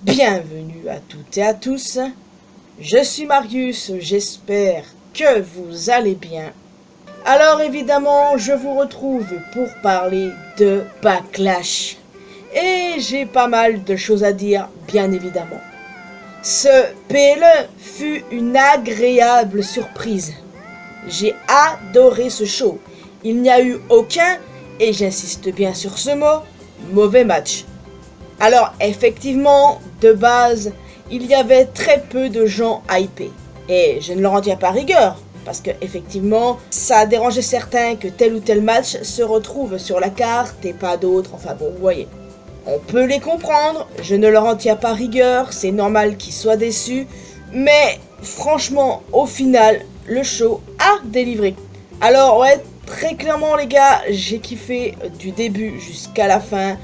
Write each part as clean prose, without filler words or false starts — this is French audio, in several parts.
Bienvenue à toutes et à tous, je suis Marius, j'espère que vous allez bien. Alors évidemment, je vous retrouve pour parler de Backlash. Et j'ai pas mal de choses à dire, bien évidemment. Ce PLE fut une agréable surprise. J'ai adoré ce show. Il n'y a eu aucun, et j'insiste bien sur ce mot, mauvais match. Alors effectivement, de base, il y avait très peu de gens hypés. Et je ne leur en tiens pas rigueur, parce que effectivement, ça a dérangé certains que tel ou tel match se retrouve sur la carte et pas d'autres, enfin bon, vous voyez. On peut les comprendre, je ne leur en tiens pas rigueur, c'est normal qu'ils soient déçus, mais franchement, au final, le show a délivré. Alors ouais, très clairement les gars, j'ai kiffé du début jusqu'à la fin.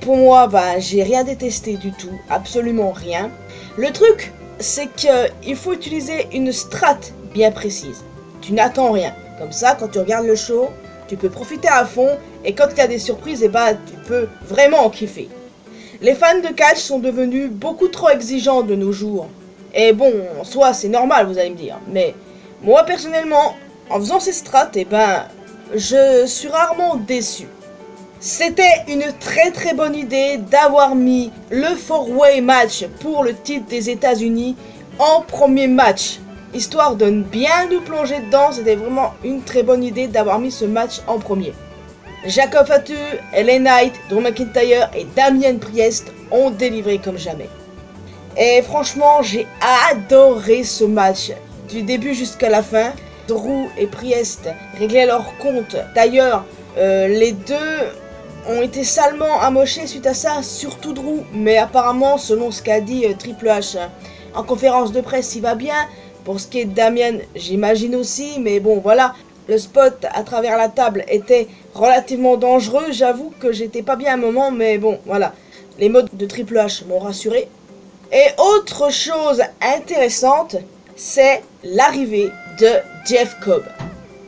Pour moi, j'ai rien détesté du tout, absolument rien. Le truc, c'est qu'il faut utiliser une strat bien précise. Tu n'attends rien. Comme ça, quand tu regardes le show, tu peux profiter à fond. Et quand il y a des surprises, tu peux vraiment en kiffer. Les fans de catch sont devenus beaucoup trop exigeants de nos jours. Et bon, en soi, c'est normal, vous allez me dire. Mais moi, personnellement, en faisant ces strats, je suis rarement déçu. C'était une très bonne idée d'avoir mis le 4-way match pour le titre des États-Unis en premier match. Histoire de bien nous plonger dedans, c'était vraiment une très bonne idée d'avoir mis ce match en premier. Jacob Fatu, LA Knight, Drew McIntyre et Damien Priest ont délivré comme jamais. Et franchement, j'ai adoré ce match, du début jusqu'à la fin. Drew et Priest réglaient leur compte. D'ailleurs, les deux ont été salement amochés suite à ça, surtout Drew, mais apparemment, selon ce qu'a dit Triple H en conférence de presse, il va bien. Pour ce qui est de Damien, j'imagine aussi, mais bon, voilà. Le spot à travers la table était relativement dangereux, j'avoue que j'étais pas bien à un moment, mais bon, voilà. Les mots de Triple H m'ont rassuré. Et autre chose intéressante, c'est l'arrivée de Jeff Cobb.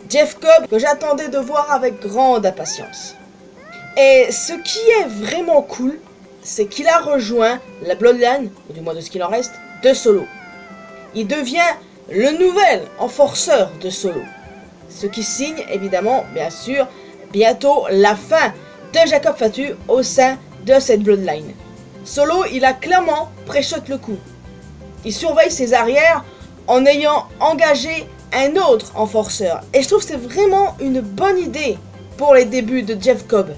Jeff Cobb que j'attendais de voir avec grande impatience. Et ce qui est vraiment cool, c'est qu'il a rejoint la Bloodline, ou du moins de ce qu'il en reste, de Solo. Il devient le nouvel enforceur de Solo. Ce qui signe évidemment, bien sûr, bientôt la fin de Jacob Fatu au sein de cette Bloodline. Solo, il a clairement pré-shot le coup. Il surveille ses arrières en ayant engagé un autre enforceur. Et je trouve que c'est vraiment une bonne idée pour les débuts de Jeff Cobb.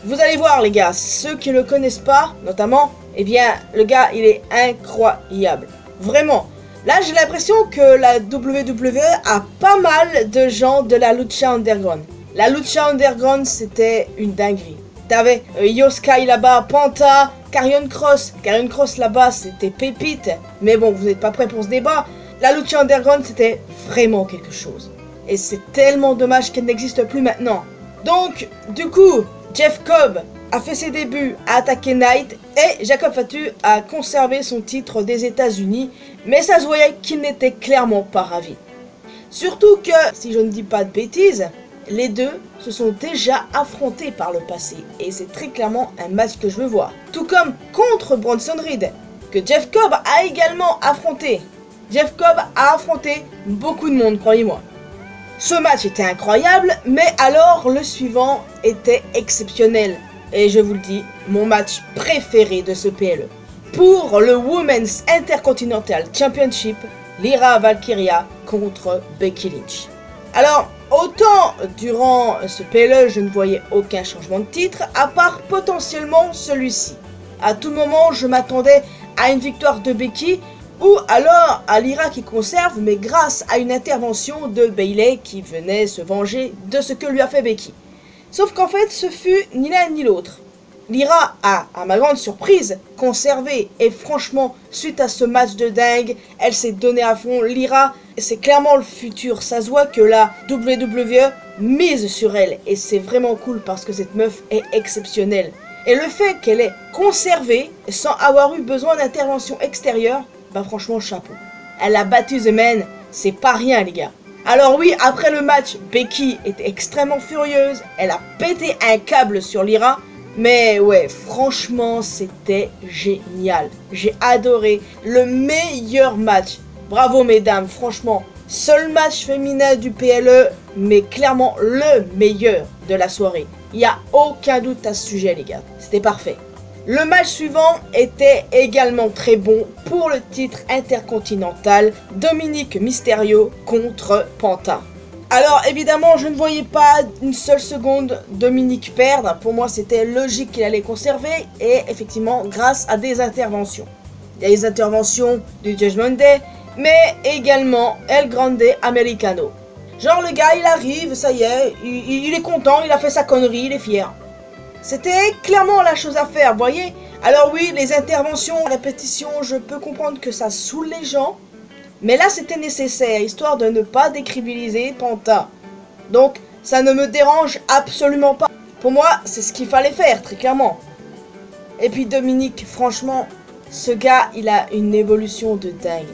Vous allez voir les gars, ceux qui ne le connaissent pas, notamment, eh bien, le gars, il est incroyable. Vraiment. Là, j'ai l'impression que la WWE a pas mal de gens de la Lucha Underground. La Lucha Underground, c'était une dinguerie. T'avais Yosuke là-bas, Penta, Karrion Kross. Karrion Kross là-bas, c'était pépite. Mais bon, vous n'êtes pas prêts pour ce débat. La Lucha Underground, c'était vraiment quelque chose. Et c'est tellement dommage qu'elle n'existe plus maintenant. Donc, du coup, Jeff Cobb a fait ses débuts à attaquer Knight et Jacob Fatu a conservé son titre des États-Unis, mais ça se voyait qu'il n'était clairement pas ravi. Surtout que, si je ne dis pas de bêtises, les deux se sont déjà affrontés par le passé et c'est très clairement un match que je veux voir. Tout comme contre Bronson Reed, que Jeff Cobb a également affronté. Jeff Cobb a affronté beaucoup de monde, croyez-moi. Ce match était incroyable, mais alors le suivant était exceptionnel. Et je vous le dis, mon match préféré de ce PLE. Pour le Women's Intercontinental Championship, Lyra Valkyria contre Becky Lynch. Alors, autant durant ce PLE, je ne voyais aucun changement de titre, à part potentiellement celui-ci. À tout moment, je m'attendais à une victoire de Becky, ou alors à Lyra qui conserve, mais grâce à une intervention de Bayley qui venait se venger de ce que lui a fait Becky. Sauf qu'en fait, ce fut ni l'un ni l'autre. Lyra a, à ma grande surprise, conservé. Et franchement, suite à ce match de dingue, elle s'est donnée à fond. Lyra, c'est clairement le futur. Ça se voit que la WWE mise sur elle. Et c'est vraiment cool parce que cette meuf est exceptionnelle. Et le fait qu'elle ait conservé sans avoir eu besoin d'intervention extérieure, franchement, chapeau. Elle a battu The Man, c'est pas rien les gars. Alors oui, après le match, Becky était extrêmement furieuse, elle a pété un câble sur Lyra, Mais ouais, franchement, c'était génial. J'ai adoré. Le meilleur match. Bravo mesdames, franchement. Seul match féminin du PLE, mais clairement le meilleur de la soirée. Il n'y a aucun doute à ce sujet les gars. C'était parfait. Le match suivant était également très bon pour le titre intercontinental. Dominique Mysterio contre Penta. Alors évidemment, je ne voyais pas une seule seconde Dominique perdre. Pour moi, c'était logique qu'il allait conserver. Et effectivement, grâce à des interventions. Il y a les interventions du Judgment Day, mais également El Grande Americano. Genre le gars, il arrive, ça y est, il est content, il a fait sa connerie, il est fier. C'était clairement la chose à faire, vous voyez. Alors oui, les interventions, répétitions, je peux comprendre que ça saoule les gens. Mais là, c'était nécessaire, histoire de ne pas décrédibiliser Penta. Donc, ça ne me dérange absolument pas. Pour moi, c'est ce qu'il fallait faire, très clairement. Et puis Dominique, franchement, ce gars, il a une évolution de dingue.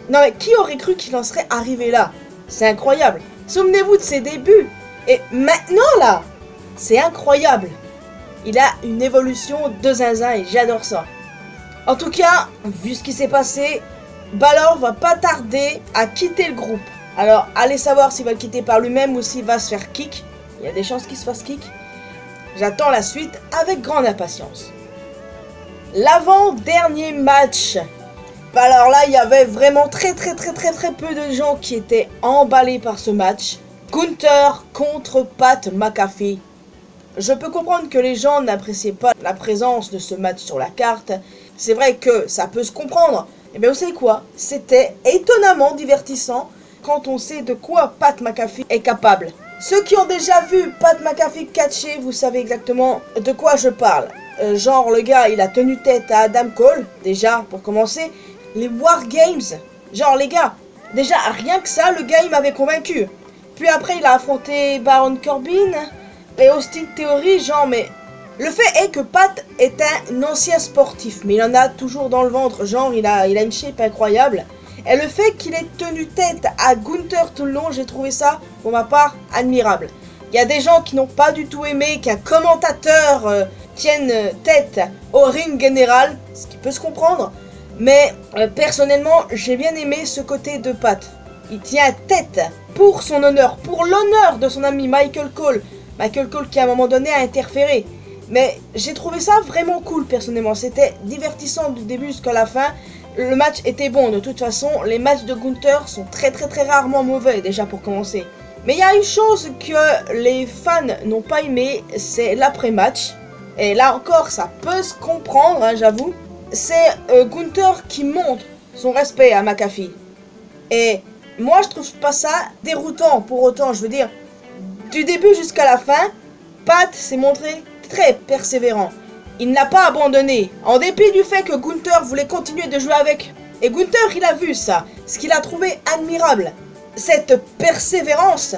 Non mais qui aurait cru qu'il en serait arrivé là? C'est incroyable. Souvenez-vous de ses débuts. Et maintenant là, c'est incroyable. Il a une évolution de zinzin et j'adore ça. En tout cas, vu ce qui s'est passé, Balor va pas tarder à quitter le groupe. Alors, allez savoir s'il va le quitter par lui-même ou s'il va se faire kick. Il y a des chances qu'il se fasse kick. J'attends la suite avec grande impatience. L'avant-dernier match. Alors là, il y avait vraiment très peu de gens qui étaient emballés par ce match. Gunther contre Pat McAfee. Je peux comprendre que les gens n'appréciaient pas la présence de ce match sur la carte. C'est vrai que ça peut se comprendre. Et bien vous savez quoi? C'était étonnamment divertissant quand on sait de quoi Pat McAfee est capable. Ceux qui ont déjà vu Pat McAfee catcher, vous savez exactement de quoi je parle. Genre le gars, il a tenu tête à Adam Cole, déjà pour commencer. Les War Games, genre les gars, déjà rien que ça, le gars il m'avait convaincu. Puis après il a affronté Baron Corbin et Austin Theory, genre mais... Le fait est que Pat est un ancien sportif, mais il en a toujours dans le ventre, genre il a une shape incroyable. Et le fait qu'il ait tenu tête à Gunther tout le long, j'ai trouvé ça, pour ma part, admirable. Il y a des gens qui n'ont pas du tout aimé qu'un commentateur tienne tête au ring général, ce qui peut se comprendre. Mais personnellement, j'ai bien aimé ce côté de Pat. Il tient tête pour son honneur, pour l'honneur de son ami Michael Cole. Michael Cole qui à un moment donné a interféré. Mais j'ai trouvé ça vraiment cool personnellement. C'était divertissant du début jusqu'à la fin. Le match était bon de toute façon. Les matchs de Gunther sont très rarement mauvais déjà pour commencer. Mais il y a une chose que les fans n'ont pas aimé, c'est l'après-match. Et là encore, ça peut se comprendre, hein, j'avoue. C'est Gunther qui montre son respect à McAfee. Et moi, je trouve pas ça déroutant. Pour autant, je veux dire, du début jusqu'à la fin, Pat s'est montré très persévérant. Il n'a pas abandonné, en dépit du fait que Gunther voulait continuer de jouer avec. Et Gunther, il a vu ça, ce qu'il a trouvé admirable. Cette persévérance,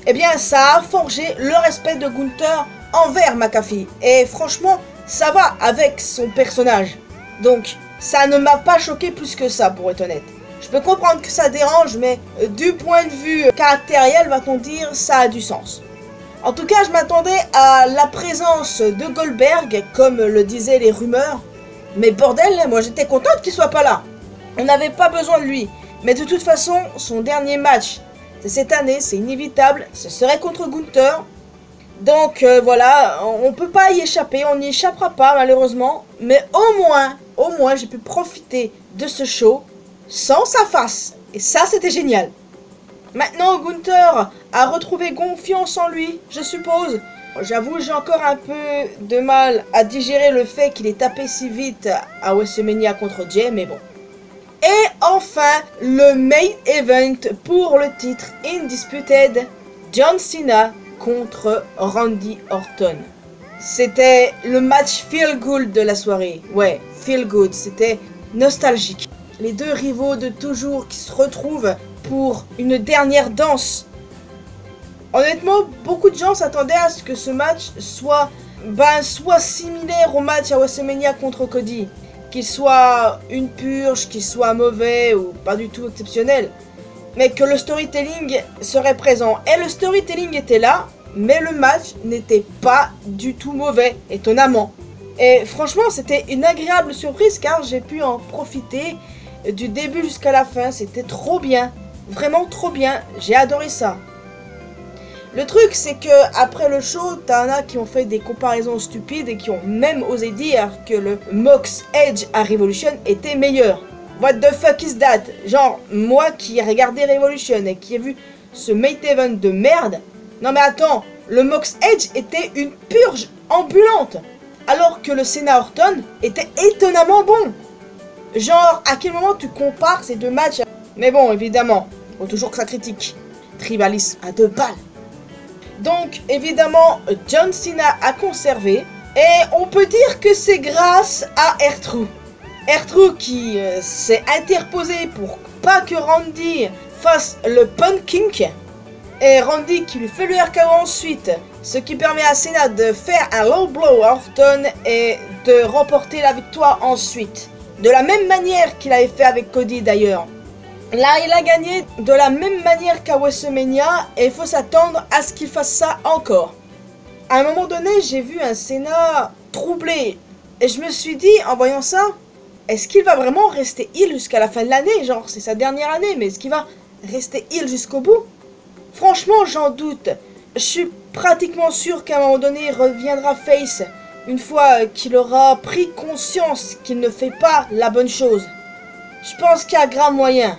eh bien, ça a forgé le respect de Gunther envers McAfee. Et franchement, ça va avec son personnage. Donc, ça ne m'a pas choqué plus que ça, pour être honnête. Je peux comprendre que ça dérange, mais du point de vue caractériel, va-t-on dire, ça a du sens. En tout cas, je m'attendais à la présence de Goldberg, comme le disaient les rumeurs. Mais bordel, moi j'étais contente qu'il soit pas là. On n'avait pas besoin de lui. Mais de toute façon, son dernier match, c'est cette année, c'est inévitable. Ce serait contre Gunther. Donc voilà, on peut pas y échapper, on n'y échappera pas malheureusement. Mais au moins, j'ai pu profiter de ce show sans sa face. Et ça, c'était génial. Maintenant, Gunther a retrouvé confiance en lui, je suppose. J'avoue, j'ai encore un peu de mal à digérer le fait qu'il ait tapé si vite à WrestleMania contre Jay, mais bon. Et enfin, le main event pour le titre Undisputed, John Cena contre Randy Orton. C'était le match feel good de la soirée. Ouais, feel good, c'était nostalgique. Les deux rivaux de toujours qui se retrouvent pour une dernière danse. Honnêtement, beaucoup de gens s'attendaient à ce que ce match soit similaire au match à WrestleMania contre Cody. Qu'il soit une purge, qu'il soit mauvais ou pas du tout exceptionnel. Mais que le storytelling serait présent. Et le storytelling était là. mais le match n'était pas du tout mauvais, étonnamment. Et franchement, c'était une agréable surprise car j'ai pu en profiter du début jusqu'à la fin. C'était trop bien, vraiment trop bien, j'ai adoré ça. Le truc, c'est que après le show, t'en as qui ont fait des comparaisons stupides et qui ont même osé dire que le Mox Edge à Revolution était meilleur. What the fuck is that? Genre, moi qui ai regardé Revolution et qui ai vu ce main event de merde. Non mais attends, le Mox Edge était une purge ambulante, alors que le Cena Orton était étonnamment bon. Genre, à quel moment tu compares ces deux matchs? Mais bon, évidemment, faut toujours que ça critique. Tribalisme à 2 balles. Donc, évidemment, John Cena a conservé. Et on peut dire que c'est grâce à R-Truth. R-Truth qui s'est interposé pour pas que Randy fasse le Pumpkin. Et Randy qui lui fait le RKO ensuite. Ce qui permet à Cena de faire un low blow à Orton et de remporter la victoire ensuite. De la même manière qu'il avait fait avec Cody d'ailleurs. Là, il a gagné de la même manière qu'à WrestleMania et il faut s'attendre à ce qu'il fasse ça encore. À un moment donné, j'ai vu un Cena troublé et je me suis dit, en voyant ça, est-ce qu'il va vraiment rester heel jusqu'à la fin de l'année? Genre, c'est sa dernière année, mais est-ce qu'il va rester heel jusqu'au bout? Franchement, j'en doute. Je suis pratiquement sûr qu'à un moment donné, il reviendra face une fois qu'il aura pris conscience qu'il ne fait pas la bonne chose. Je pense qu'il y a grave moyen.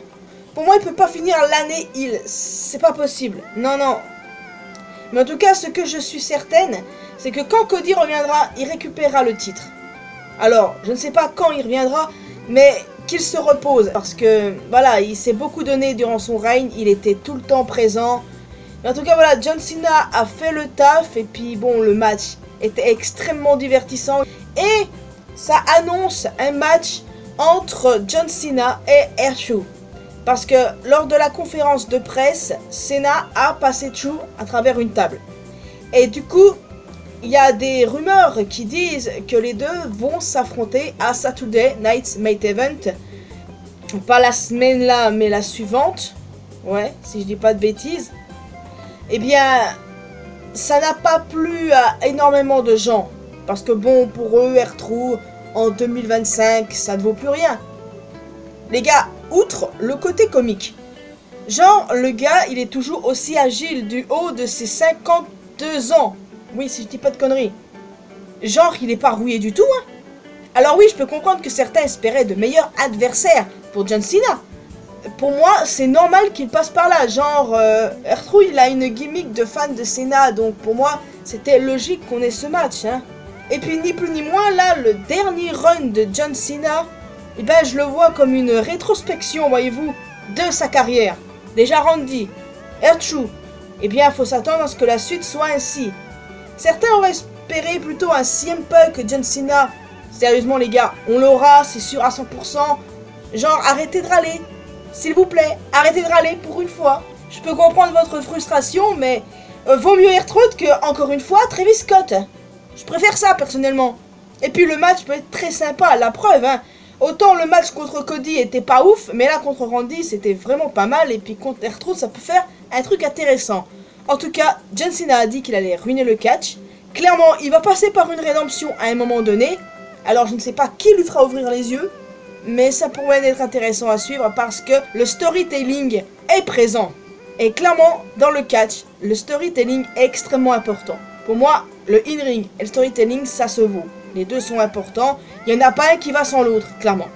Pour moi, il peut pas finir l'année heel. C'est pas possible. Non, non. Mais en tout cas, ce que je suis certaine, c'est que quand Cody reviendra, il récupérera le titre. Alors, je ne sais pas quand il reviendra, mais qu'il se repose. Parce que, voilà, il s'est beaucoup donné durant son règne. Il était tout le temps présent. Mais en tout cas, voilà, John Cena a fait le taf. Et puis, bon, le match était extrêmement divertissant. Et ça annonce un match entre John Cena et R-Truth. Parce que lors de la conférence de presse, Cena a passé Truth à travers une table. Et du coup, il y a des rumeurs qui disent que les deux vont s'affronter à Saturday Night's Main Event. Pas la semaine là, mais la suivante. Ouais, si je dis pas de bêtises. Eh bien, ça n'a pas plu à énormément de gens. Parce que bon, pour eux, R-Truth, en 2025, ça ne vaut plus rien. Les gars, outre le côté comique, genre le gars il est toujours aussi agile du haut de ses 52 ans. Oui, si je dis pas de conneries. Genre il est pas rouillé du tout, hein. Alors oui, je peux comprendre que certains espéraient de meilleurs adversaires pour John Cena. Pour moi, c'est normal qu'il passe par là. Genre, R-Truth il a une gimmick de fan de Cena, donc pour moi, c'était logique qu'on ait ce match, hein. Et puis ni plus ni moins, là, le dernier run de John Cena, eh ben, je le vois comme une rétrospection, voyez-vous, de sa carrière. Déjà Randy, R-Truth, eh bien, il faut s'attendre à ce que la suite soit ainsi. Certains auraient espéré plutôt un CM Punk John Cena. Sérieusement, les gars, on l'aura, c'est sûr à 100%. Genre, arrêtez de râler. S'il vous plaît, arrêtez de râler pour une fois. Je peux comprendre votre frustration, mais vaut mieux R-Truth que, encore une fois, Travis Scott. Je préfère ça, personnellement. Et puis, le match peut être très sympa, la preuve, hein. Autant le match contre Cody était pas ouf, mais là contre Randy c'était vraiment pas mal. Et puis contre R-Truth ça peut faire un truc intéressant. En tout cas, John Cena a dit qu'il allait ruiner le catch. Clairement, il va passer par une rédemption à un moment donné. Alors je ne sais pas qui lui fera ouvrir les yeux, mais ça pourrait être intéressant à suivre parce que le storytelling est présent. Et clairement, dans le catch, le storytelling est extrêmement important. Pour moi, le in-ring et le storytelling, ça se vaut. Les deux sont importants. Il n'y en a pas un qui va sans l'autre, clairement.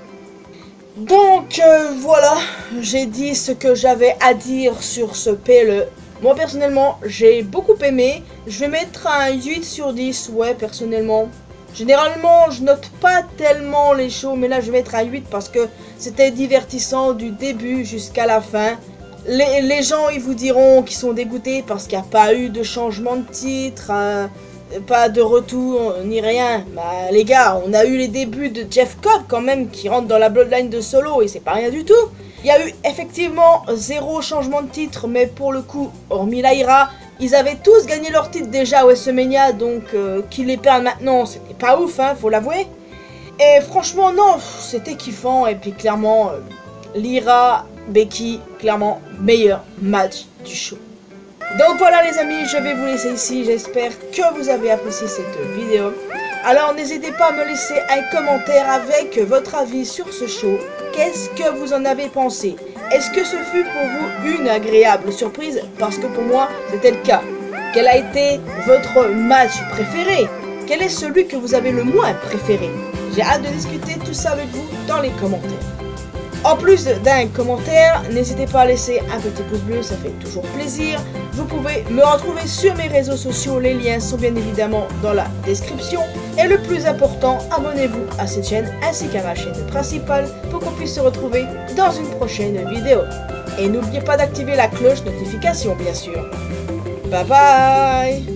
Donc, voilà. J'ai dit ce que j'avais à dire sur ce PLE. Moi, personnellement, j'ai beaucoup aimé. Je vais mettre un 8 sur 10. Ouais, personnellement. Généralement, je note pas tellement les shows. Mais là, je vais mettre un 8 parce que c'était divertissant du début jusqu'à la fin. Les gens, ils vous diront qu'ils sont dégoûtés parce qu'il n'y a pas eu de changement de titre. Pas de retour, ni rien. Bah les gars, on a eu les débuts de Jeff Cobb quand même qui rentre dans la bloodline de Solo et c'est pas rien du tout. Il y a eu effectivement 0 changement de titre, mais pour le coup, hormis Lyra, ils avaient tous gagné leur titre déjà à WrestleMania, donc qu'ils les perdent maintenant, c'était pas ouf, hein, faut l'avouer. Et franchement, non, c'était kiffant, et puis clairement, Lyra, Becky, clairement, meilleur match du show. Donc voilà les amis, je vais vous laisser ici. J'espère que vous avez apprécié cette vidéo. Alors n'hésitez pas à me laisser un commentaire avec votre avis sur ce show. Qu'est-ce que vous en avez pensé? Est-ce que ce fut pour vous une agréable surprise? Parce que pour moi, c'était le cas. Quel a été votre match préféré? Quel est celui que vous avez le moins préféré? J'ai hâte de discuter tout ça avec vous dans les commentaires. En plus d'un commentaire, n'hésitez pas à laisser un petit pouce bleu, ça fait toujours plaisir. Vous pouvez me retrouver sur mes réseaux sociaux, les liens sont bien évidemment dans la description. Et le plus important, abonnez-vous à cette chaîne ainsi qu'à ma chaîne principale pour qu'on puisse se retrouver dans une prochaine vidéo. Et n'oubliez pas d'activer la cloche notification bien sûr. Bye bye!